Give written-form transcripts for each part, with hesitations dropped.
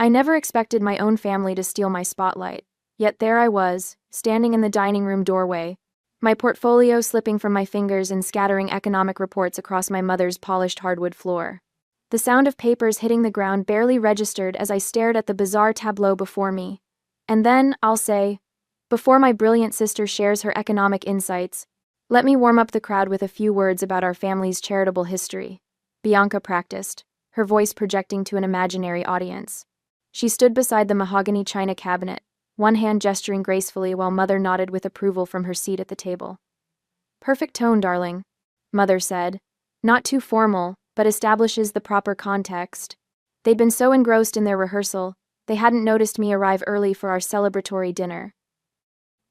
I never expected my own family to steal my spotlight, yet there I was, standing in the dining room doorway, my portfolio slipping from my fingers and scattering economic reports across my mother's polished hardwood floor. The sound of papers hitting the ground barely registered as I stared at the bizarre tableau before me. And then, I'll say, before my brilliant sister shares her economic insights, let me warm up the crowd with a few words about our family's charitable history. Bianca practiced, her voice projecting to an imaginary audience. She stood beside the mahogany china cabinet, one hand gesturing gracefully while Mother nodded with approval from her seat at the table. "Perfect tone, darling," Mother said. "Not too formal, but establishes the proper context." They'd been so engrossed in their rehearsal, they hadn't noticed me arrive early for our celebratory dinner.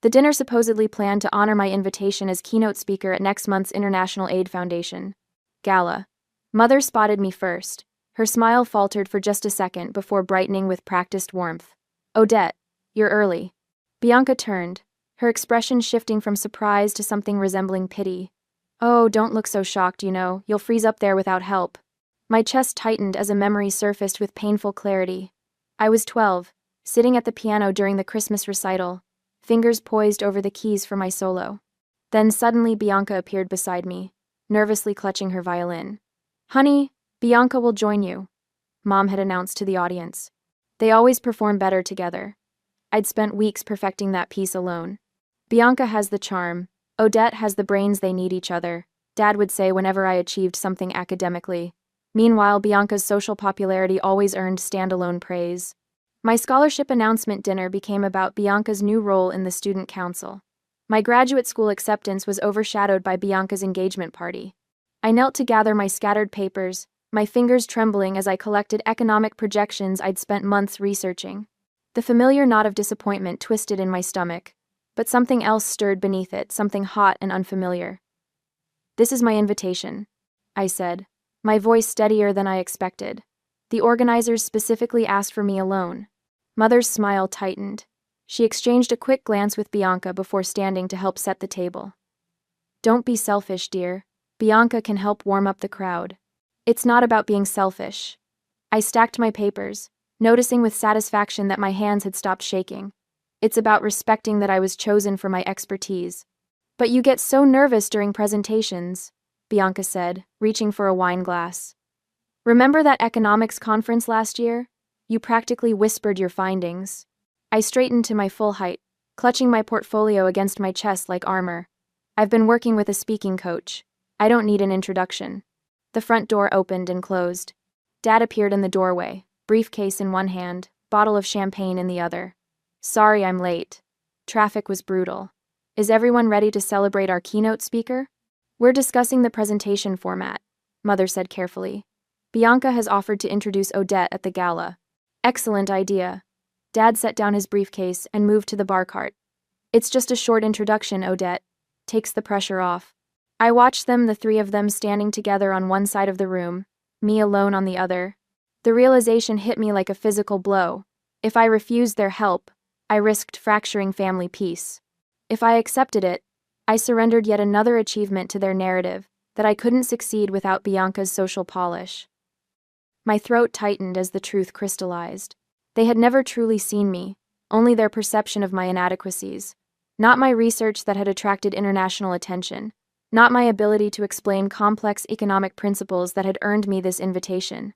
The dinner supposedly planned to honor my invitation as keynote speaker at next month's International Aid Foundation Gala. Mother spotted me first. Her smile faltered for just a second before brightening with practiced warmth. "Odette, you're early." Bianca turned, her expression shifting from surprise to something resembling pity. "Oh, don't look so shocked, you'll freeze up there without help." My chest tightened as a memory surfaced with painful clarity. I was 12, sitting at the piano during the Christmas recital, fingers poised over the keys for my solo. Then suddenly Bianca appeared beside me, nervously clutching her violin. "Honey, Bianca will join you," Mom had announced to the audience. They always perform better together. I'd spent weeks perfecting that piece alone. Bianca has the charm, Odette has the brains, they need each other, Dad would say whenever I achieved something academically. Meanwhile, Bianca's social popularity always earned standalone praise. My scholarship announcement dinner became about Bianca's new role in the student council. My graduate school acceptance was overshadowed by Bianca's engagement party. I knelt to gather my scattered papers, my fingers trembling as I collected economic projections I'd spent months researching. The familiar knot of disappointment twisted in my stomach, but something else stirred beneath it, something hot and unfamiliar. "This is my invitation," I said, my voice steadier than I expected. "The organizers specifically asked for me alone." Mother's smile tightened. She exchanged a quick glance with Bianca before standing to help set the table. "Don't be selfish, dear. Bianca can help warm up the crowd." "It's not about being selfish." I stacked my papers, noticing with satisfaction that my hands had stopped shaking. "It's about respecting that I was chosen for my expertise." "But you get so nervous during presentations," Bianca said, reaching for a wine glass. "Remember that economics conference last year? You practically whispered your findings." I straightened to my full height, clutching my portfolio against my chest like armor. "I've been working with a speaking coach. I don't need an introduction." The front door opened and closed. Dad appeared in the doorway, briefcase in one hand, bottle of champagne in the other. "Sorry I'm late. Traffic was brutal. Is everyone ready to celebrate our keynote speaker?" "We're discussing the presentation format," Mother said carefully. "Bianca has offered to introduce Odette at the gala." "Excellent idea." Dad set down his briefcase and moved to the bar cart. "It's just a short introduction, Odette. Takes the pressure off." I watched them, the three of them standing together on one side of the room, me alone on the other. The realization hit me like a physical blow. If I refused their help, I risked fracturing family peace. If I accepted it, I surrendered yet another achievement to their narrative, that I couldn't succeed without Bianca's social polish. My throat tightened as the truth crystallized. They had never truly seen me, only their perception of my inadequacies. Not my research that had attracted international attention. Not my ability to explain complex economic principles that had earned me this invitation.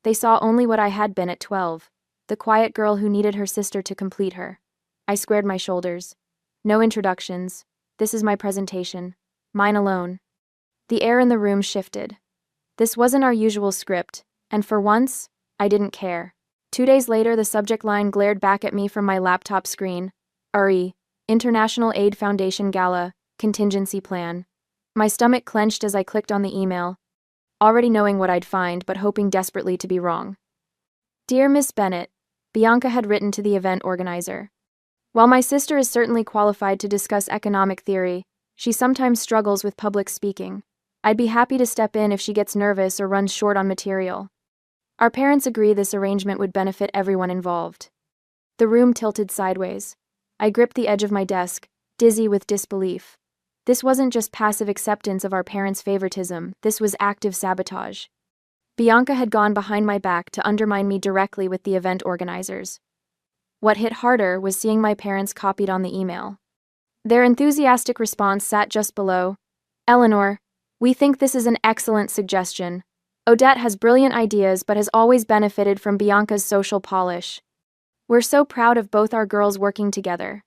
They saw only what I had been at 12, the quiet girl who needed her sister to complete her. I squared my shoulders. "No introductions. This is my presentation. Mine alone." The air in the room shifted. This wasn't our usual script, and for once, I didn't care. 2 days later, the subject line glared back at me from my laptop screen. URI, International Aid Foundation Gala, Contingency Plan. My stomach clenched as I clicked on the email, already knowing what I'd find but hoping desperately to be wrong. "Dear Miss Bennett," Bianca had written to the event organizer. "While my sister is certainly qualified to discuss economic theory, she sometimes struggles with public speaking. I'd be happy to step in if she gets nervous or runs short on material. Our parents agree this arrangement would benefit everyone involved." The room tilted sideways. I gripped the edge of my desk, dizzy with disbelief. This wasn't just passive acceptance of our parents' favoritism, this was active sabotage. Bianca had gone behind my back to undermine me directly with the event organizers. What hit harder was seeing my parents copied on the email. Their enthusiastic response sat just below. "Eleanor, we think this is an excellent suggestion. Odette has brilliant ideas but has always benefited from Bianca's social polish. We're so proud of both our girls working together."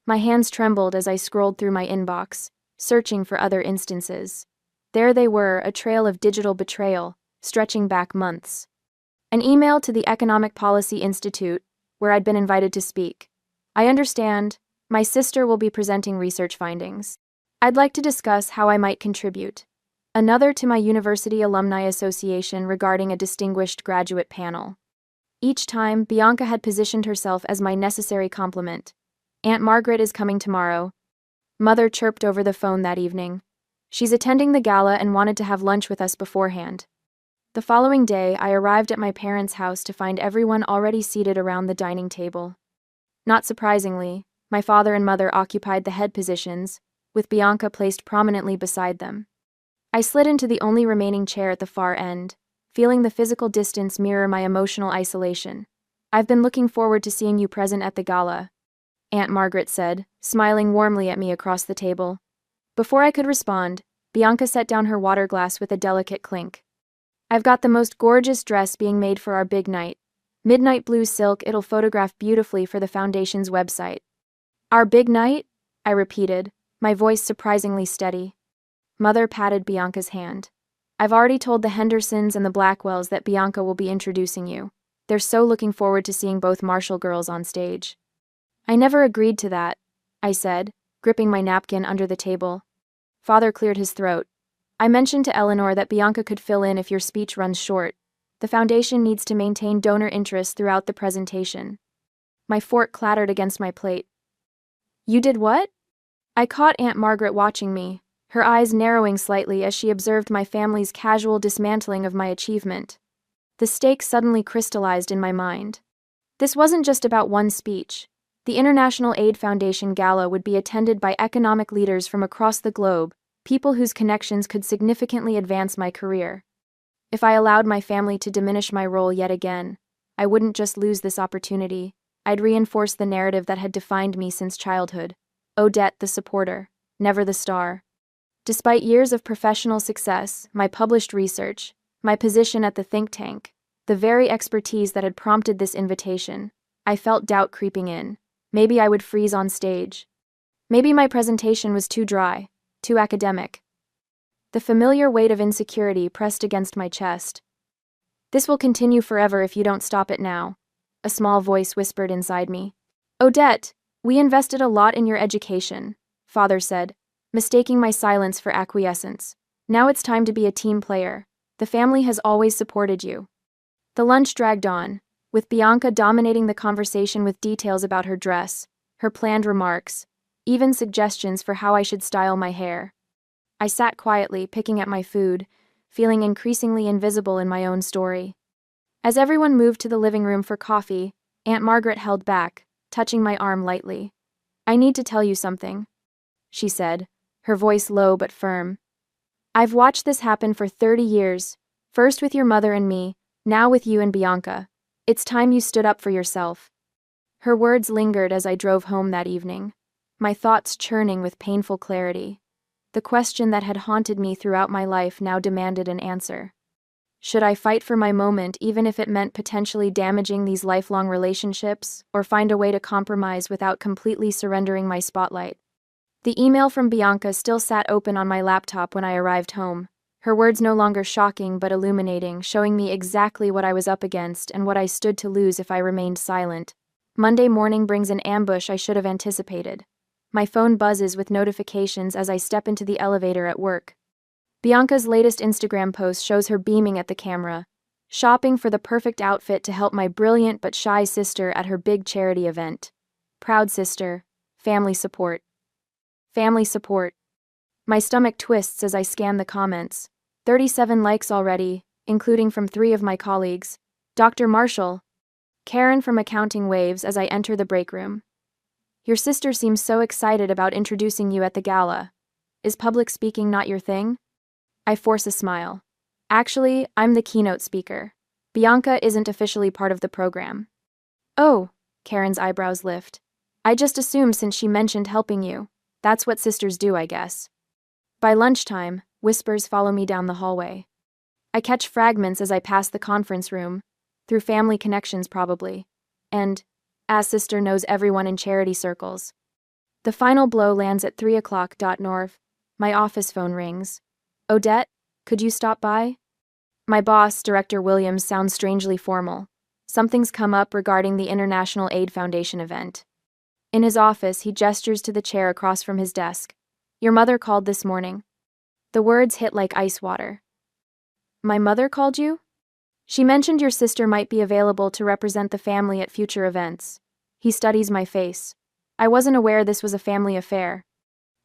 My hands trembled as I scrolled through my inbox, searching for other instances. There they were, a trail of digital betrayal, stretching back months. An email to the Economic Policy Institute, where I'd been invited to speak. "I understand. My sister will be presenting research findings. I'd like to discuss how I might contribute." Another to my University Alumni Association regarding a distinguished graduate panel. Each time, Bianca had positioned herself as my necessary complement. "Aunt Margaret is coming tomorrow," Mother chirped over the phone that evening. "She's attending the gala and wanted to have lunch with us beforehand." The following day, I arrived at my parents' house to find everyone already seated around the dining table. Not surprisingly, my father and mother occupied the head positions, with Bianca placed prominently beside them. I slid into the only remaining chair at the far end, feeling the physical distance mirror my emotional isolation. "I've been looking forward to seeing you present at the gala," Aunt Margaret said, smiling warmly at me across the table. Before I could respond, Bianca set down her water glass with a delicate clink. "I've got the most gorgeous dress being made for our big night. Midnight blue silk, it'll photograph beautifully for the foundation's website." "Our big night?" I repeated, my voice surprisingly steady. Mother patted Bianca's hand. "I've already told the Hendersons and the Blackwells that Bianca will be introducing you. They're so looking forward to seeing both Marshall girls on stage." "I never agreed to that," I said, gripping my napkin under the table. Father cleared his throat. "I mentioned to Eleanor that Bianca could fill in if your speech runs short. The foundation needs to maintain donor interest throughout the presentation." My fork clattered against my plate. "You did what?" I caught Aunt Margaret watching me, her eyes narrowing slightly as she observed my family's casual dismantling of my achievement. The stakes suddenly crystallized in my mind. This wasn't just about one speech. The International Aid Foundation Gala would be attended by economic leaders from across the globe, people whose connections could significantly advance my career. If I allowed my family to diminish my role yet again, I wouldn't just lose this opportunity, I'd reinforce the narrative that had defined me since childhood. Odette the supporter, never the star. Despite years of professional success, my published research, my position at the think tank, the very expertise that had prompted this invitation, I felt doubt creeping in. Maybe I would freeze on stage. Maybe my presentation was too dry, too academic. The familiar weight of insecurity pressed against my chest. "This will continue forever if you don't stop it now," a small voice whispered inside me. "Odette, we invested a lot in your education," Father said, mistaking my silence for acquiescence. "Now it's time to be a team player. The family has always supported you." The lunch dragged on, with Bianca dominating the conversation with details about her dress, her planned remarks, even suggestions for how I should style my hair. I sat quietly, picking at my food, feeling increasingly invisible in my own story. As everyone moved to the living room for coffee, Aunt Margaret held back, touching my arm lightly. "I need to tell you something," she said, her voice low but firm. "I've watched this happen for 30 years, first with your mother and me, now with you and Bianca. It's time you stood up for yourself." Her words lingered as I drove home that evening, my thoughts churning with painful clarity. The question that had haunted me throughout my life now demanded an answer. Should I fight for my moment even if it meant potentially damaging these lifelong relationships, or find a way to compromise without completely surrendering my spotlight? The email from Bianca still sat open on my laptop when I arrived home, her words no longer shocking but illuminating, showing me exactly what I was up against and what I stood to lose if I remained silent. Monday morning brings an ambush I should have anticipated. My phone buzzes with notifications as I step into the elevator at work. Bianca's latest Instagram post shows her beaming at the camera, shopping for the perfect outfit to help my brilliant but shy sister at her big charity event. Proud sister, family support. Family support. My stomach twists as I scan the comments. 37 likes already, including from 3 of my colleagues. Dr. Marshall. Karen from accounting waves as I enter the break room. "Your sister seems so excited about introducing you at the gala. Is public speaking not your thing?" I force a smile. Actually, I'm the keynote speaker. Bianca isn't officially part of the program. Oh, Karen's eyebrows lift. I just assumed since she mentioned helping you. That's what sisters do, I guess. By lunchtime, whispers follow me down the hallway. I catch fragments as I pass the conference room, through family connections probably, and, as sister knows everyone in charity circles. The final blow lands at 3 o'clock. North. My office phone rings. Odette, could you stop by? My boss, Director Williams, sounds strangely formal. Something's come up regarding the International Aid Foundation event. In his office, he gestures to the chair across from his desk. Your mother called this morning. The words hit like ice water. My mother called you? She mentioned your sister might be available to represent the family at future events. He studies my face. I wasn't aware this was a family affair.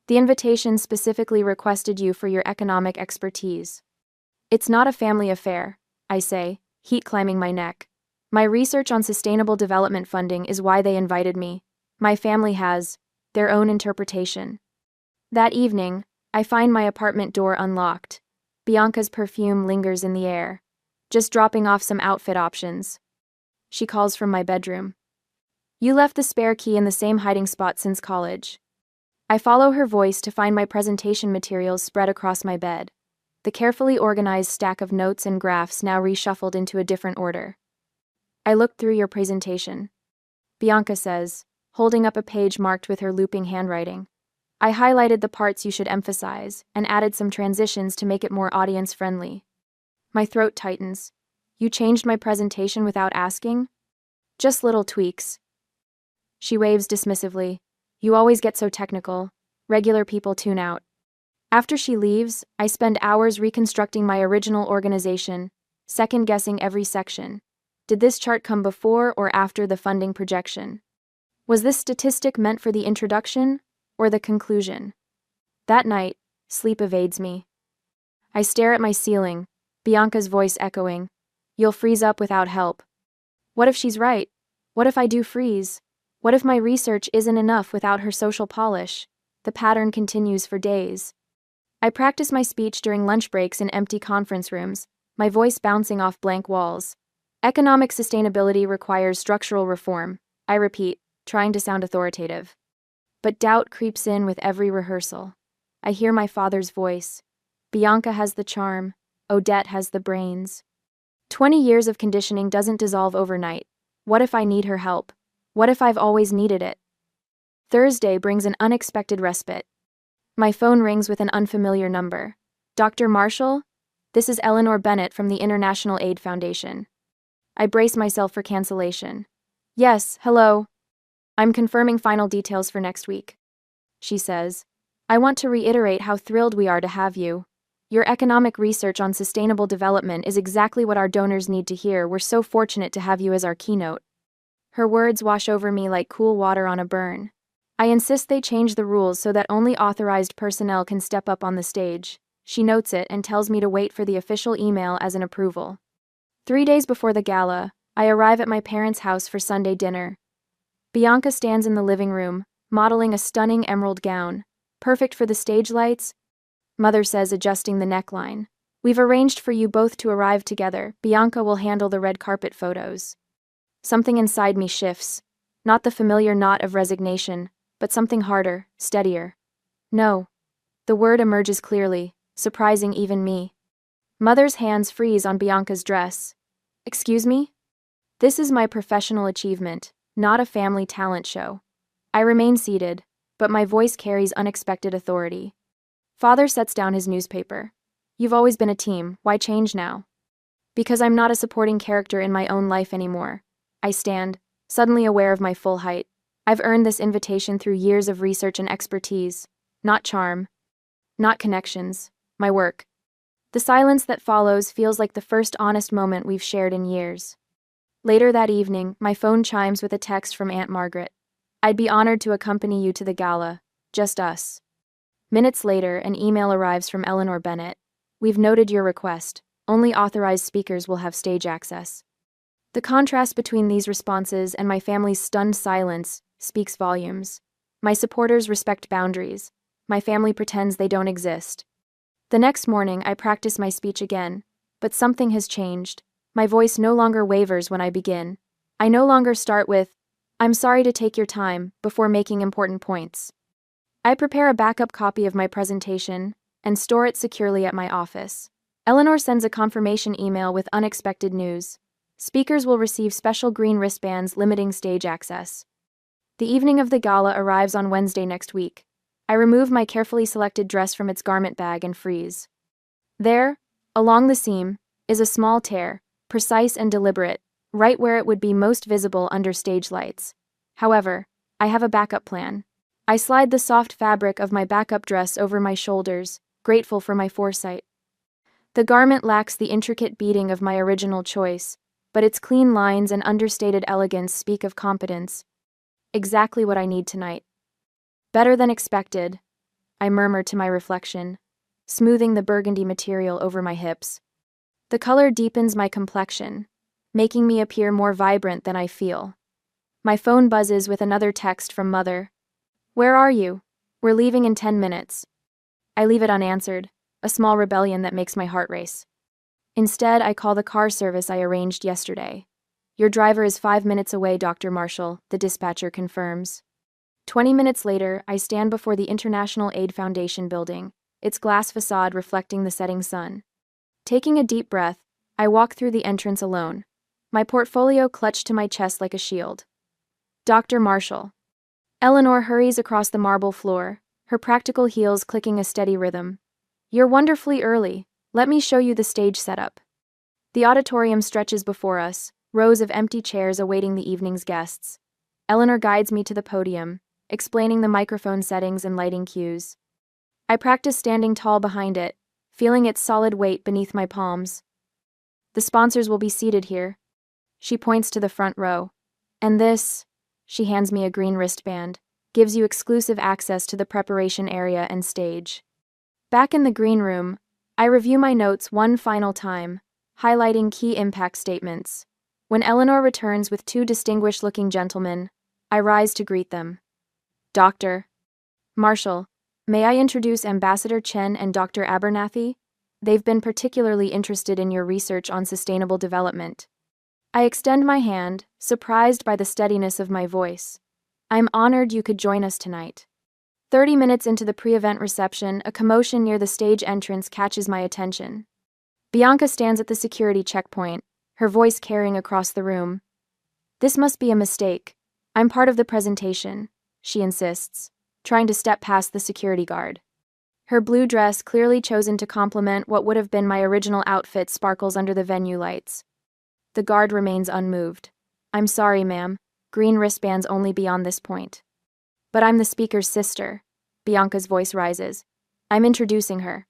The invitation specifically requested you for your economic expertise. It's not a family affair, I say, heat climbing my neck. My research on sustainable development funding is why they invited me. My family has their own interpretation. That evening, I find my apartment door unlocked. Bianca's perfume lingers in the air. Just dropping off some outfit options. She calls from my bedroom. You left the spare key in the same hiding spot since college. I follow her voice to find my presentation materials spread across my bed. The carefully organized stack of notes and graphs now reshuffled into a different order. I looked through your presentation. Bianca says, holding up a page marked with her looping handwriting. I highlighted the parts you should emphasize and added some transitions to make it more audience-friendly. My throat tightens. You changed my presentation without asking? Just little tweaks. She waves dismissively. You always get so technical. Regular people tune out. After she leaves, I spend hours reconstructing my original organization, second-guessing every section. Did this chart come before or after the funding projection? Was this statistic meant for the introduction or the conclusion? That night, sleep evades me. I stare at my ceiling, Bianca's voice echoing. You'll freeze up without help. What if she's right? What if I do freeze? What if my research isn't enough without her social polish? The pattern continues for days. I practice my speech during lunch breaks in empty conference rooms, my voice bouncing off blank walls. Economic sustainability requires structural reform, I repeat, trying to sound authoritative. But doubt creeps in with every rehearsal. I hear my father's voice. Bianca has the charm, Odette has the brains. 20 years of conditioning doesn't dissolve overnight. What if I need her help? What if I've always needed it? Thursday brings an unexpected respite. My phone rings with an unfamiliar number. Dr. Marshall? This is Eleanor Bennett from the International Aid Foundation. I brace myself for cancellation. Yes, hello. I'm confirming final details for next week. She says, I want to reiterate how thrilled we are to have you. Your economic research on sustainable development is exactly what our donors need to hear. We're so fortunate to have you as our keynote. Her words wash over me like cool water on a burn. I insist they change the rules so that only authorized personnel can step up on the stage. She notes it and tells me to wait for the official email as an approval. 3 days before the gala, I arrive at my parents' house for Sunday dinner. Bianca stands in the living room, modeling a stunning emerald gown. Perfect for the stage lights? Mother says, adjusting the neckline. We've arranged for you both to arrive together. Bianca will handle the red carpet photos. Something inside me shifts. Not the familiar knot of resignation, but something harder, steadier. No. The word emerges clearly, surprising even me. Mother's hands freeze on Bianca's dress. Excuse me? This is my professional achievement, not a family talent show. I remain seated, but my voice carries unexpected authority. Father sets down his newspaper. You've always been a team, why change now? Because I'm not a supporting character in my own life anymore. I stand, suddenly aware of my full height. I've earned this invitation through years of research and expertise, not charm, not connections, my work. The silence that follows feels like the first honest moment we've shared in years. Later that evening, my phone chimes with a text from Aunt Margaret. I'd be honored to accompany you to the gala, just us. Minutes later, an email arrives from Eleanor Bennett. We've noted your request. Only authorized speakers will have stage access. The contrast between these responses and my family's stunned silence speaks volumes. My supporters respect boundaries. My family pretends they don't exist. The next morning, I practice my speech again. But something has changed. My voice no longer wavers when I begin. I no longer start with, "I'm sorry to take your time," before making important points. I prepare a backup copy of my presentation and store it securely at my office. Eleanor sends a confirmation email with unexpected news. Speakers will receive special green wristbands limiting stage access. The evening of the gala arrives on Wednesday next week. I remove my carefully selected dress from its garment bag and freeze. There, along the seam, is a small tear, precise and deliberate, right where it would be most visible under stage lights. However, I have a backup plan. I slide the soft fabric of my backup dress over my shoulders, grateful for my foresight. The garment lacks the intricate beading of my original choice, but its clean lines and understated elegance speak of competence. Exactly what I need tonight. Better than expected, I murmur to my reflection, smoothing the burgundy material over my hips. The color deepens my complexion, making me appear more vibrant than I feel. My phone buzzes with another text from Mother. "Where are you? We're leaving in 10 minutes. I leave it unanswered, a small rebellion that makes my heart race. Instead, I call the car service I arranged yesterday. "Your driver is 5 minutes away, Dr. Marshall," the dispatcher confirms. 20 minutes later, I stand before the International Aid Foundation building, its glass facade reflecting the setting sun. Taking a deep breath, I walk through the entrance alone, my portfolio clutched to my chest like a shield. "Dr. Marshall." Eleanor hurries across the marble floor, her practical heels clicking a steady rhythm. "You're wonderfully early. Let me show you the stage setup." The auditorium stretches before us, rows of empty chairs awaiting the evening's guests. Eleanor guides me to the podium, explaining the microphone settings and lighting cues. I practice standing tall behind it, feeling its solid weight beneath my palms. "The sponsors will be seated here." She points to the front row. "And this," she hands me a green wristband, "gives you exclusive access to the preparation area and stage." Back in the green room, I review my notes one final time, highlighting key impact statements. When Eleanor returns with two distinguished-looking gentlemen, I rise to greet them. "Dr. Marshall, may I introduce Ambassador Chen and Dr. Abernathy? They've been particularly interested in your research on sustainable development." I extend my hand, surprised by the steadiness of my voice. "I'm honored you could join us tonight." 30 minutes into the pre-event reception, a commotion near the stage entrance catches my attention. Bianca stands at the security checkpoint, her voice carrying across the room. "This must be a mistake. I'm part of the presentation," she insists, trying to step past the security guard. Her blue dress, clearly chosen to complement what would have been my original outfit, sparkles under the venue lights. The guard remains unmoved. "I'm sorry, ma'am. Green wristbands only beyond this point." "But I'm the speaker's sister." Bianca's voice rises. "I'm introducing her."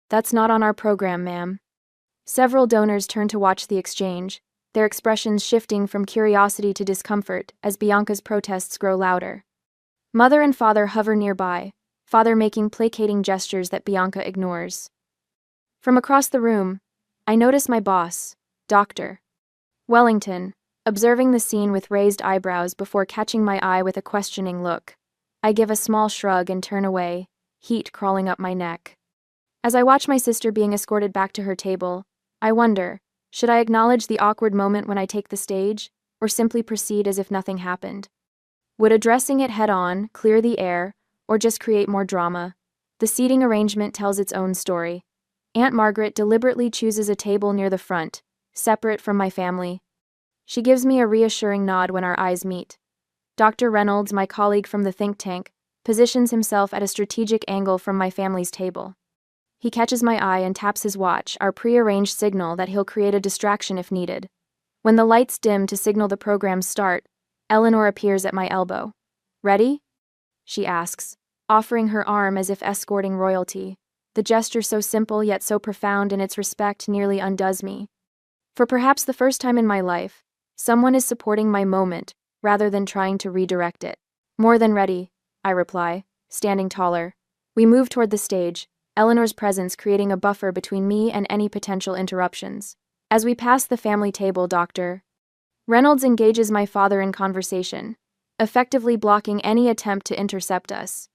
"That's not on our program, ma'am." Several donors turn to watch the exchange, their expressions shifting from curiosity to discomfort as Bianca's protests grow louder. Mother and father hover nearby, father making placating gestures that Bianca ignores. From across the room, I notice my boss, Dr. Wellington, observing the scene with raised eyebrows before catching my eye with a questioning look. I give a small shrug and turn away, heat crawling up my neck. As I watch my sister being escorted back to her table, I wonder, should I acknowledge the awkward moment when I take the stage, or simply proceed as if nothing happened? Would addressing it head-on clear the air, or just create more drama? The seating arrangement tells its own story. Aunt Margaret deliberately chooses a table near the front, separate from my family. She gives me a reassuring nod when our eyes meet. Dr. Reynolds, my colleague from the think tank, positions himself at a strategic angle from my family's table. He catches my eye and taps his watch, our pre-arranged signal that he'll create a distraction if needed. When the lights dim to signal the program's start, Eleanor appears at my elbow. "Ready?" she asks, offering her arm as if escorting royalty. The gesture, so simple yet so profound in its respect, nearly undoes me. For perhaps the first time in my life, someone is supporting my moment rather than trying to redirect it. "More than ready," I reply, standing taller. We move toward the stage, Eleanor's presence creating a buffer between me and any potential interruptions. As we pass the family table, Dr. Reynolds engages my father in conversation, effectively blocking any attempt to intercept us.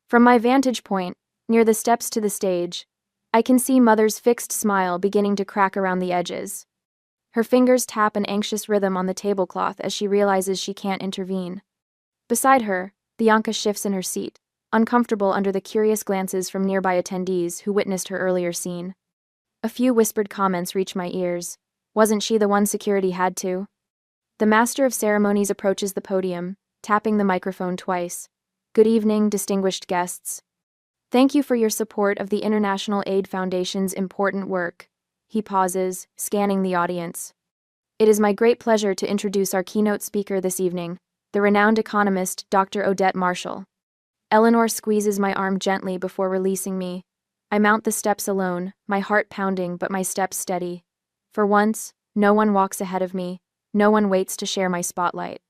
From my vantage point, near the steps to the stage, I can see Mother's fixed smile beginning to crack around the edges. Her fingers tap an anxious rhythm on the tablecloth as she realizes she can't intervene. Beside her, Bianca shifts in her seat, uncomfortable under the curious glances from nearby attendees who witnessed her earlier scene. A few whispered comments reach my ears. Wasn't she the one security had to? The master of ceremonies approaches the podium, tapping the microphone twice. Good evening, distinguished guests. Thank you for your support of the International Aid Foundation's important work. He pauses, scanning the audience. It is my great pleasure to introduce our keynote speaker this evening, the renowned economist, Dr. Odette Marshall. Eleanor squeezes my arm gently before releasing me. I mount the steps alone, my heart pounding but my steps steady. For once, no one walks ahead of me, no one waits to share my spotlight.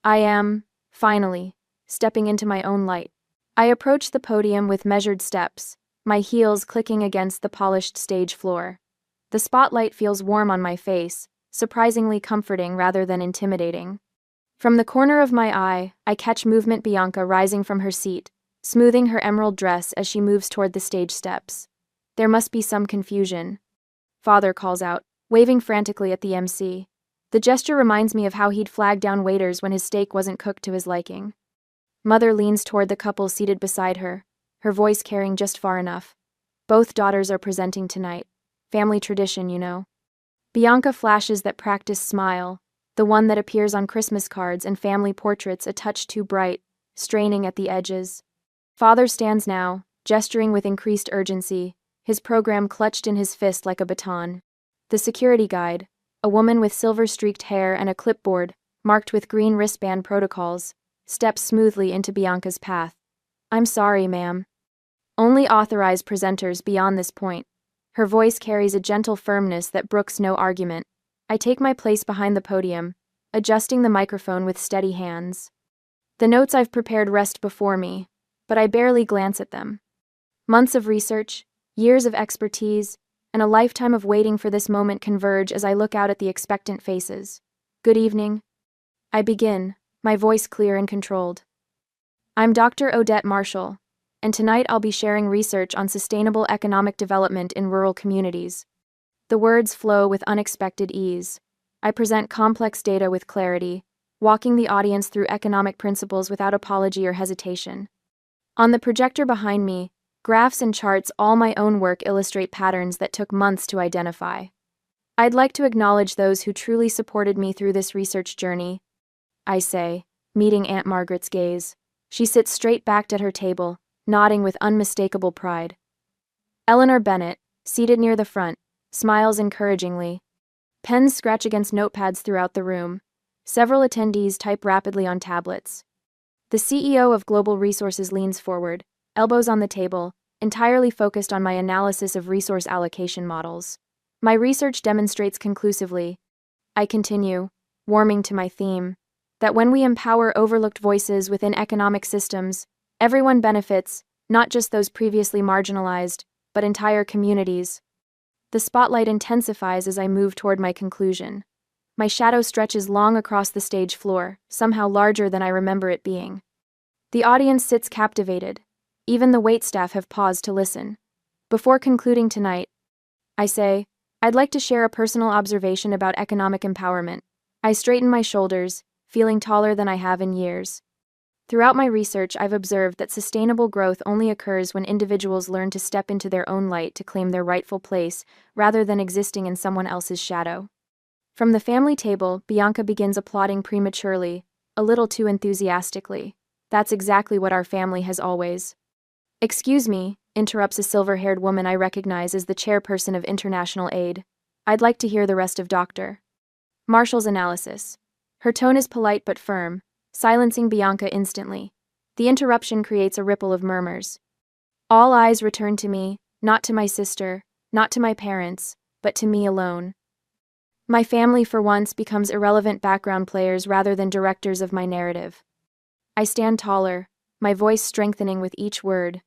I am, finally, stepping into my own light. I approach the podium with measured steps, my heels clicking against the polished stage floor. The spotlight feels warm on my face, surprisingly comforting rather than intimidating. From the corner of my eye, I catch movement Bianca rising from her seat, smoothing her emerald dress as she moves toward the stage steps. There must be some confusion. Father calls out, waving frantically at the MC. The gesture reminds me of how he'd flag down waiters when his steak wasn't cooked to his liking. Mother leans toward the couple seated beside her, her voice carrying just far enough. Both daughters are presenting tonight. Family tradition, you know. Bianca flashes that practiced smile, the one that appears on Christmas cards and family portraits a touch too bright, straining at the edges. Father stands now, gesturing with increased urgency, his program clutched in his fist like a baton. The security guide, a woman with silver-streaked hair and a clipboard, marked with green wristband protocols, steps smoothly into Bianca's path. I'm sorry, ma'am. Only authorized presenters beyond this point. Her voice carries a gentle firmness that brooks no argument. I take my place behind the podium, adjusting the microphone with steady hands. The notes I've prepared rest before me, but I barely glance at them. Months of research, years of expertise, and a lifetime of waiting for this moment converge as I look out at the expectant faces. Good evening. I begin, my voice clear and controlled. I'm Dr. Odette Marshall, and tonight I'll be sharing research on sustainable economic development in rural communities. The words flow with unexpected ease. I present complex data with clarity, walking the audience through economic principles without apology or hesitation. On the projector behind me, graphs and charts, all my own work, illustrate patterns that took months to identify. I'd like to acknowledge those who truly supported me through this research journey, I say, meeting Aunt Margaret's gaze. She sits straight-backed at her table, nodding with unmistakable pride. Eleanor Bennett, seated near the front, smiles encouragingly. Pens scratch against notepads throughout the room. Several attendees type rapidly on tablets. The CEO of Global Resources leans forward, elbows on the table, entirely focused on my analysis of resource allocation models. My research demonstrates conclusively, I continue, warming to my theme, that when we empower overlooked voices within economic systems, everyone benefits, not just those previously marginalized, but entire communities. The spotlight intensifies as I move toward my conclusion. My shadow stretches long across the stage floor, somehow larger than I remember it being. The audience sits captivated. Even the waitstaff have paused to listen. Before concluding tonight, I say, I'd like to share a personal observation about economic empowerment. I straighten my shoulders, feeling taller than I have in years. Throughout my research, I've observed that sustainable growth only occurs when individuals learn to step into their own light to claim their rightful place, rather than existing in someone else's shadow. From the family table, Bianca begins applauding prematurely, a little too enthusiastically. That's exactly what our family has always. Excuse me, interrupts a silver-haired woman I recognize as the chairperson of International Aid. I'd like to hear the rest of Dr. Marshall's analysis. Her tone is polite but firm, silencing Bianca instantly. The interruption creates a ripple of murmurs. All eyes return to me, not to my sister, not to my parents, but to me alone. My family for once becomes irrelevant background players rather than directors of my narrative. I stand taller, my voice strengthening with each word.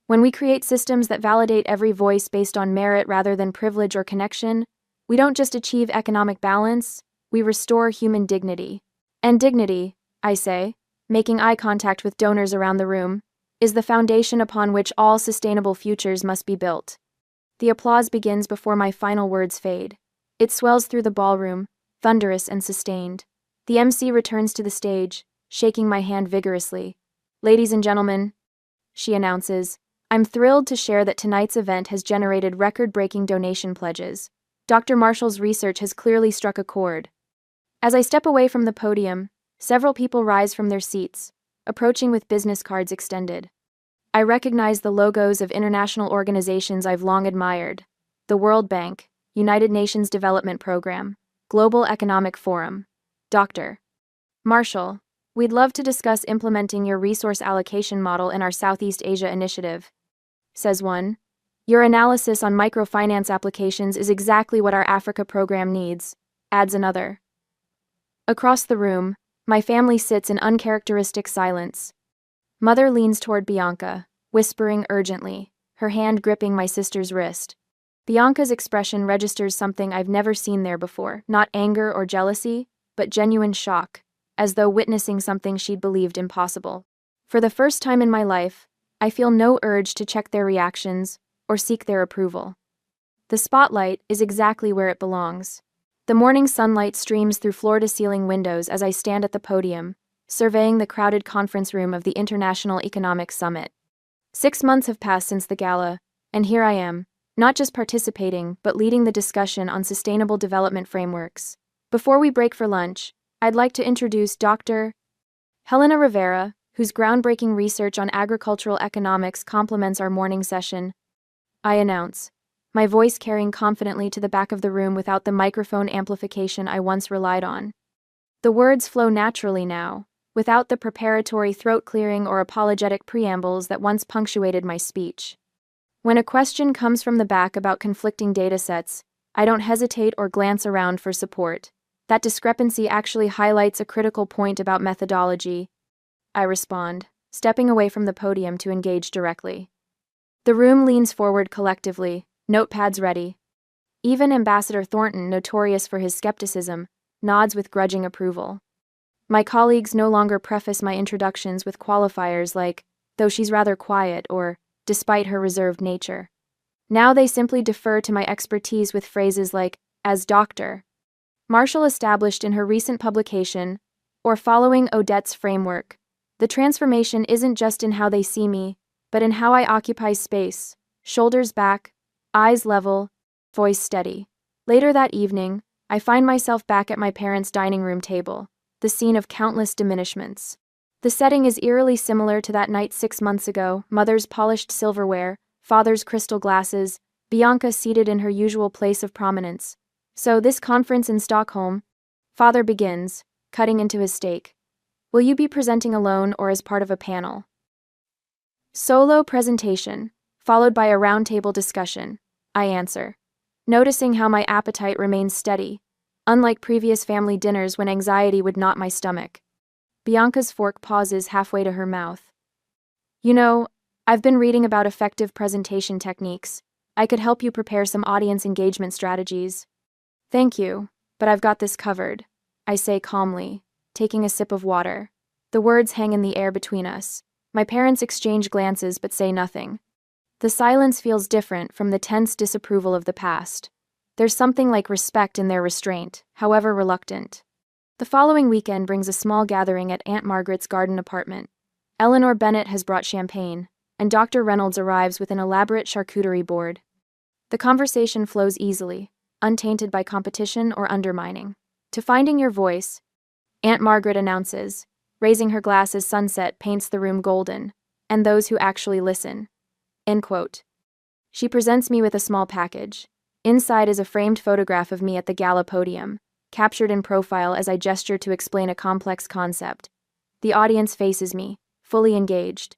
When we create systems that validate every voice based on merit rather than privilege or connection, we don't just achieve economic balance, we restore human dignity. And dignity, I say, making eye contact with donors around the room, is the foundation upon which all sustainable futures must be built. The applause begins before my final words fade. It swells through the ballroom, thunderous and sustained. The MC returns to the stage, shaking my hand vigorously. "Ladies and gentlemen," she announces, "I'm thrilled to share that tonight's event has generated record-breaking donation pledges. Dr. Marshall's research has clearly struck a chord." As I step away from the podium, several people rise from their seats, approaching with business cards extended. I recognize the logos of international organizations I've long admired: the World Bank, United Nations Development Program, Global Economic Forum. "Dr. Marshall, we'd love to discuss implementing your resource allocation model in our Southeast Asia initiative," says one. "Your analysis on microfinance applications is exactly what our Africa program needs," adds another. Across the room, my family sits in uncharacteristic silence. Mother leans toward Bianca, whispering urgently, her hand gripping my sister's wrist. Bianca's expression registers something I've never seen there before, not anger or jealousy, but genuine shock, as though witnessing something she'd believed impossible. For the first time in my life, I feel no urge to check their reactions or seek their approval. The spotlight is exactly where it belongs. The morning sunlight streams through floor-to-ceiling windows as I stand at the podium, surveying the crowded conference room of the International Economic Summit. 6 months have passed since the gala, and here I am, not just participating, but leading the discussion on sustainable development frameworks. Before we break for lunch, I'd like to introduce Dr. Helena Rivera, whose groundbreaking research on agricultural economics complements our morning session, I announce, my voice carrying confidently to the back of the room without the microphone amplification I once relied on. The words flow naturally now, without the preparatory throat-clearing or apologetic preambles that once punctuated my speech. When a question comes from the back about conflicting datasets, I don't hesitate or glance around for support. That discrepancy actually highlights a critical point about methodology, I respond, stepping away from the podium to engage directly. The room leans forward collectively, notepads ready. Even Ambassador Thornton, notorious for his skepticism, nods with grudging approval. My colleagues no longer preface my introductions with qualifiers like, "though she's rather quiet," or "despite her reserved nature." Now they simply defer to my expertise with phrases like, "as Dr. Marshall established in her recent publication," or following Odette's framework. The transformation isn't just in how they see me, but in how I occupy space, shoulders back, eyes level, voice steady. Later that evening, I find myself back at my parents' dining room table, the scene of countless diminishments. The setting is eerily similar to that night 6 months ago: mother's polished silverware, father's crystal glasses, Bianca seated in her usual place of prominence. "So this conference in Stockholm," father begins, cutting into his steak. "Will you be presenting alone or as part of a panel?" "Solo presentation, followed by a roundtable discussion," I answer, noticing how my appetite remains steady, unlike previous family dinners when anxiety would knot my stomach. Bianca's fork pauses halfway to her mouth. "You know, I've been reading about effective presentation techniques. I could help you prepare some audience engagement strategies." "Thank you, but I've got this covered," I say calmly, taking a sip of water. The words hang in the air between us. My parents exchange glances but say nothing. The silence feels different from the tense disapproval of the past. There's something like respect in their restraint, however reluctant. The following weekend brings a small gathering at Aunt Margaret's garden apartment. Eleanor Bennett has brought champagne, and Dr. Reynolds arrives with an elaborate charcuterie board. The conversation flows easily, untainted by competition or undermining. "To finding your voice," Aunt Margaret announces, raising her glass as sunset paints the room golden, "and those who actually listen." End quote. She presents me with a small package. Inside is a framed photograph of me at the gala podium, captured in profile as I gesture to explain a complex concept. The audience faces me, fully engaged.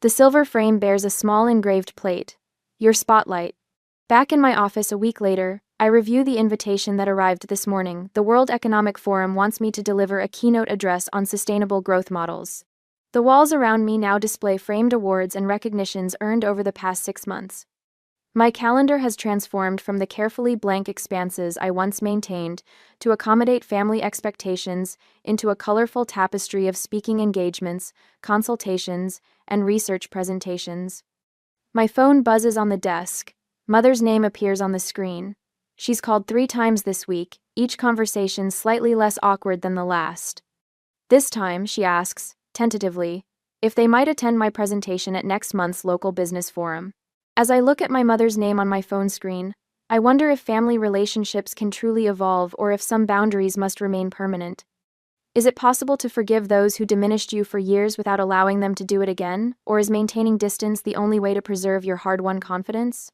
The silver frame bears a small engraved plate, "Your Spotlight." Back in my office a week later, I review the invitation that arrived this morning. The World Economic Forum wants me to deliver a keynote address on sustainable growth models. The walls around me now display framed awards and recognitions earned over the past 6 months. My calendar has transformed from the carefully blank expanses I once maintained to accommodate family expectations into a colorful tapestry of speaking engagements, consultations, and research presentations. My phone buzzes on the desk, Mother's name appears on the screen. She's called 3 times this week, each conversation slightly less awkward than the last. This time, she asks, tentatively, if they might attend my presentation at next month's local business forum. As I look at my mother's name on my phone screen, I wonder if family relationships can truly evolve or if some boundaries must remain permanent. Is it possible to forgive those who diminished you for years without allowing them to do it again, or is maintaining distance the only way to preserve your hard-won confidence?